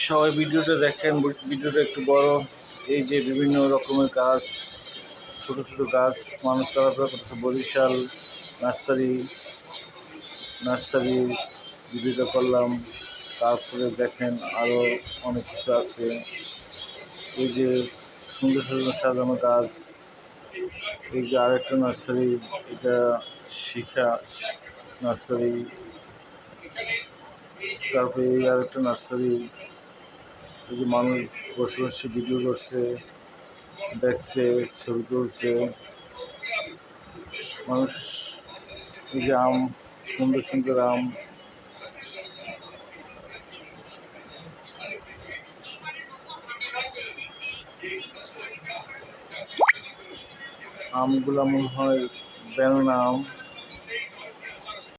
সবাই ভিডিওটা দেখেন, ভিডিওটা একটু বড়। এই যে বিভিন্ন রকমের গাছ, ছোট ছোট গাছ, মানুষ চলাফেরা করতেছে। বরিশাল নার্সারি ভিডিওটা করলাম। তারপরে দেখেন আরও অনেক কিছু আছে। এই যে সুন্দর সুন্দর সাজানো গাছ। এই যে আরেকটা নার্সারি, এটা শিখা নার্সারি। তারপরে এই আরেকটা নার্সারি। এই যে মানুষ বসে বসে ভিডিও করছে, দেখছে, ছবি তুলছে মানুষ। এই যে আম, সুন্দর সুন্দর আমগুলা মনে হয় বেনানা আম।